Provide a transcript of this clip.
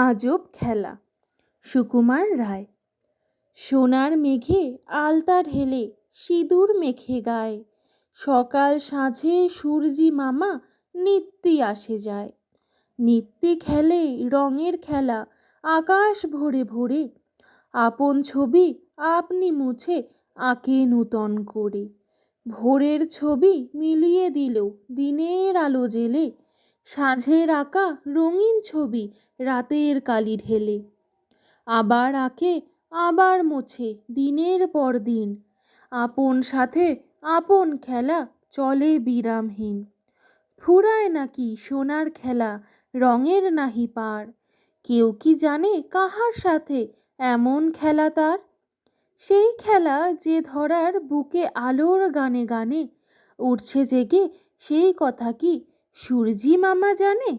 আজব খেলা। সুকুমার রায়। সোনার মেঘে আলতা ঢেলে সিঁদুর মেখে গায়, সকাল সাঁঝে সূর্যি মামা নিত্যি আসে যায়। নিত্যি খেলে রঙের খেলা আকাশ ভরে ভরে, আপন ছবি আপনি মুছে আঁকে নূতন করে। ভোরের ছবি মিলিয়ে দিলেও দিনের আলো জেলে, সাঁঝের আঁকা রঙিন ছবি রাতের কালি ঢেলে। আবার আঁকে আবার মোছে দিনের পর দিন, আপন সাথে আপন খেলা চলে বিরামহীন। ফুরায় নাকি সোনার খেলা রঙের নাহি পার, কেউ কি জানে কাহার সাথে এমন খেলা তার। সেই খেলা যে ধরার বুকে আলোর গানে গানে উঠছে জেগে, সেই কথা কি সূর্যি মামা জানে।